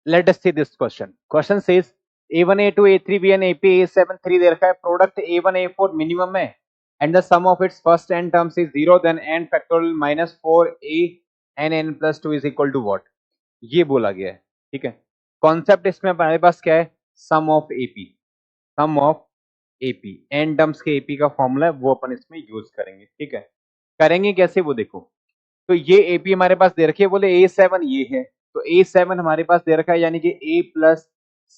Let us see this question. Question says A1, A2, A3, Bn, AP, A7, 3 दे रखा है. Product A1, A4 minimum है and the sum of its first n terms is 0, then n factorial minus 4a n plus 2 is equal to what? ये बोला गया है. ठीक है. Concept इसमें हमारे पास क्या है? Sum of AP. Sum of AP n terms के एपी का फॉर्मूला है, वो अपन इसमें यूज करेंगे. ठीक है. करेंगे कैसे वो देखो. तो ये एपी हमारे पास दे रखी है, बोले A7 ये है, तो A7 हमारे पास दे रखा है, यानी कि A प्लस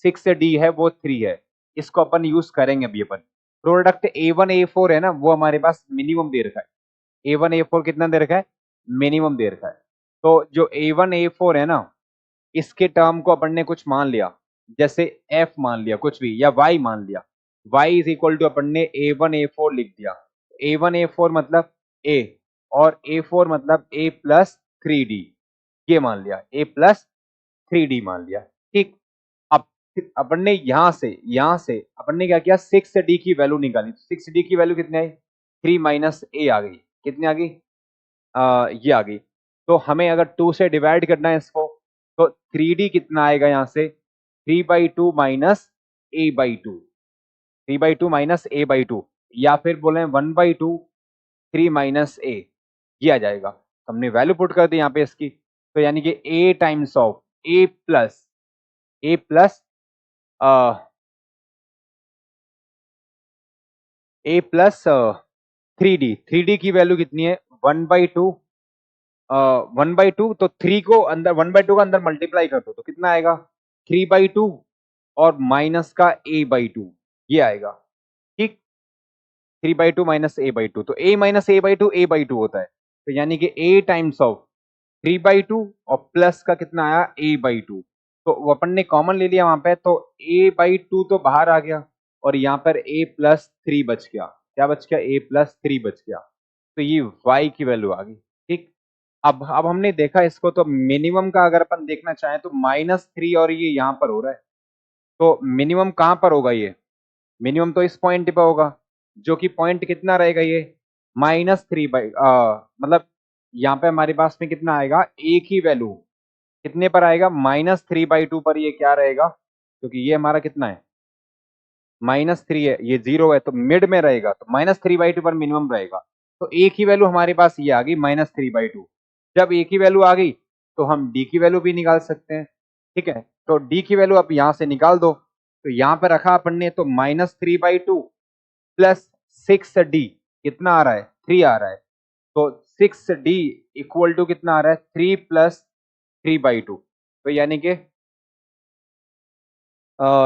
6D है वो 3 है. इसको अपन यूज करेंगे अभी. अपन प्रोडक्ट A1 A4 है ना, वो हमारे पास मिनिमम दे रखा है. A1 A4 कितना दे रखा है? मिनिमम दे रखा है. तो जो A1 A4 है ना, इसके टर्म को अपन ने कुछ मान लिया, जैसे f मान लिया कुछ भी, या y मान लिया. y इज इक्वल टू अपन ने A1 A4 लिख दिया. A1 A4 मतलब a, और A4 मतलब a प्लस 3d. ये मान लिया, a प्लस 3d मान लिया. ठीक. अब अपन ने यहां से अपन ने क्या किया, 6d की वैल्यू निकाली. 6d की वैल्यू कितनी आई? 3 माइनस a आ गई. कितनी आ गई? ये आ गई. तो हमें अगर 2 से डिवाइड करना है इसको, तो 3d कितना आएगा यहाँ से? 3/2 माइनस a/2. 3/2 माइनस a/2, या फिर बोले 1/2 3 माइनस a. ये आ जाएगा. हमने वैल्यू पुट कर दी यहाँ पे इसकी. तो यानी कि a times of a plus a plus 3d की वैल्यू कितनी है? 1/2. 1/2, तो 3 को अंदर 1/2 का अंदर मल्टीप्लाई कर दो तो कितना आएगा? 3/2 और माइनस का a/2, ये आएगा. ठीक. 3/2 माइनस a/2, तो a माइनस a/2 a/2 होता है. तो यानी कि a टाइम्स ऑफ 3/2 और प्लस का कितना आया? a/2. तो वो अपन ने कॉमन ले लिया वहां पे, तो a/2 तो बाहर आ गया, और यहाँ पर a प्लस 3 बच गया. क्या बच गया? a प्लस 3 बच गया. तो ये y की वैल्यू आ गई. ठीक. अब हमने देखा इसको, तो मिनिमम का अगर अपन देखना चाहें तो -3, और ये यहाँ पर हो रहा है. तो मिनिमम कहाँ पर होगा? ये मिनिमम तो इस पॉइंट पर होगा, जो कि पॉइंट कितना रहेगा? ये -3 मतलब यहाँ पे हमारे पास में कितना आएगा? एक ही वैल्यू कितने पर आएगा? -3/2 पर. ये क्या रहेगा? क्योंकि ये हमारा कितना है? -3 है, ये 0 है, तो मिड में रहेगा, तो -3/2 पर मिनिमम रहेगा. तो एक ही वैल्यू हमारे पास ये आ गई -3/2. जब एक ही वैल्यू आ गई, तो हम डी की वैल्यू भी निकाल सकते हैं. ठीक है. तो डी की वैल्यू आप यहां से निकाल दो. तो यहाँ पे रखा अपन ने, तो -3/2 प्लस 6d कितना आ रहा है? 3 आ रहा है. तो 6d इक्वल टू कितना आ रहा है? 3 प्लस 3/2. तो यानी कि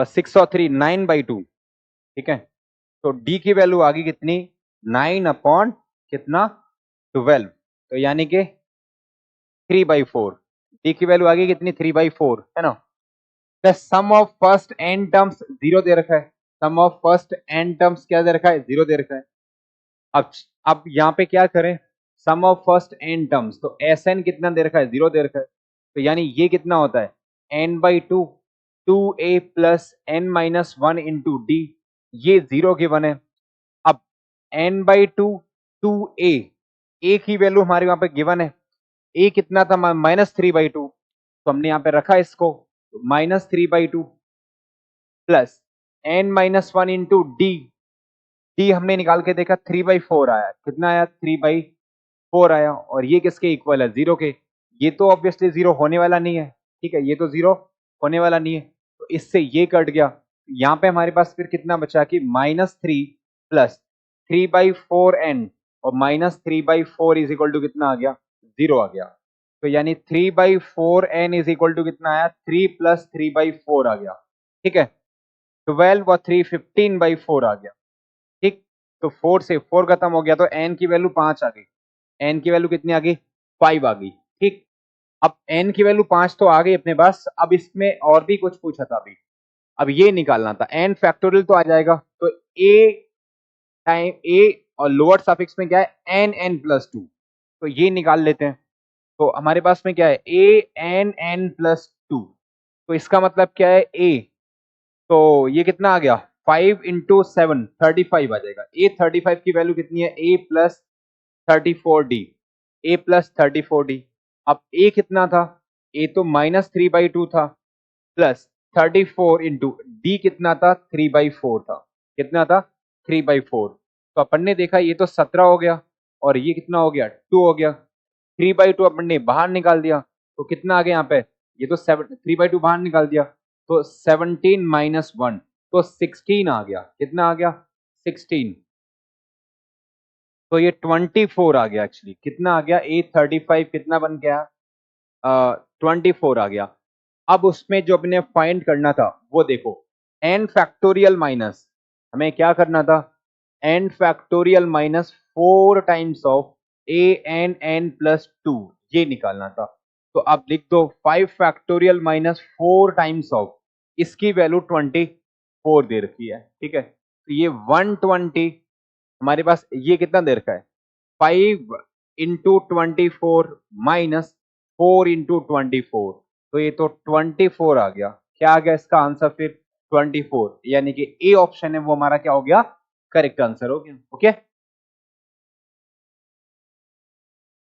6 और 3 9/2. ठीक है. तो d की वैल्यू आ गई कितनी? 9 कितना? 12. तो यानी कि 3/4. d की वैल्यू आ गई कितनी? 3/4 है ना. The sum of first n terms 0 दे रखा है. Sum of first n terms क्या दे रखा है? 0 दे रखा है. अब यहाँ पे क्या करें? सम ऑफ फर्स्ट n टर्म्स, तो Sn कितना दे रखा है? 0 दे रखा है. तो यानी ये कितना होता है? n/2 2a plus n minus 1 into D. ये 0 गिवन है. अब n/2 2a, a की वैल्यू हमारे वहां पे गिवन है. a कितना था? -3/2. तो हमने यहाँ पे रखा इसको, -3/2 plus n minus 1 into D. D हमने निकाल के देखा, 3/4 आया. कितना आया? 3/4 आया. और ये किसके इक्वल है? 0 के. ये तो ऑब्वियसली 0 होने वाला नहीं है. ठीक है. ये तो 0 होने वाला नहीं है, तो इससे ये कट गया. यहाँ पे हमारे पास फिर कितना बचा कि -3 प्लस 3/4n, और -3/4 इज इक्वल टू कितना आ गया? 0 आ गया. तो यानी 3/4n इज इक्वल टू कितना आया? 3 प्लस 3/4 आ गया. ठीक है. 12 और 3 15/4 आ गया. ठीक. तो 4 से 4 खत्म हो गया, तो n की वैल्यू 5 आ गई. n की वैल्यू कितनी आ गई? 5 आ गई. ठीक. अब n की वैल्यू 5 तो आ गई अपने पास. अब इसमें और भी कुछ पूछा था अभी. अब ये निकालना था. n फैक्टोरियल तो आ जाएगा, तो a टाइम a, और लोअर सफिक्स में क्या है? n+2. तो ये निकाल लेते हैं. तो हमारे पास में क्या है? a(n(n+2). तो इसका मतलब क्या है? a, तो ये कितना आ गया? 5 इंटू 7 35 आ जाएगा. a 35 की वैल्यू कितनी है? a plus 34d. a plus 34d. अब a कितना था? a तो -3/2 था, प्लस 34 इंटू डी कितना था 3/4 था, कितना था 3/4। तो अपन ने देखा ये तो 17 हो गया और ये कितना हो गया 2 हो गया, 3/2 अपन ने बाहर निकाल दिया तो कितना आ गया यहाँ पे, ये तो 3/2 बाहर निकाल दिया तो 17 माइनस 1 तो 16 आ गया, कितना आ गया 16। तो ये 24 आ गया, एक्चुअली कितना आ गया 835 कितना बन गया 24 आ गया। अब उसमें जो अपने फाइंड करना था वो देखो n फैक्टोरियल माइनस, हमें क्या करना था n factorial minus 4 times of an plus 2 ये निकालना था। तो अब लिख दो 5 फैक्टोरियल माइनस 4 टाइम्स ऑफ, इसकी वैल्यू 24 दे रखी है, ठीक है। तो ये 120 हमारे पास ये कितना दे रखा है 5 इंटू 24 माइनस 4 इंटू 24, तो ये तो 24 आ गया। क्या आ गया इसका आंसर फिर 24, यानी कि ए ऑप्शन है वो हमारा क्या हो गया करेक्ट आंसर हो गया। ओके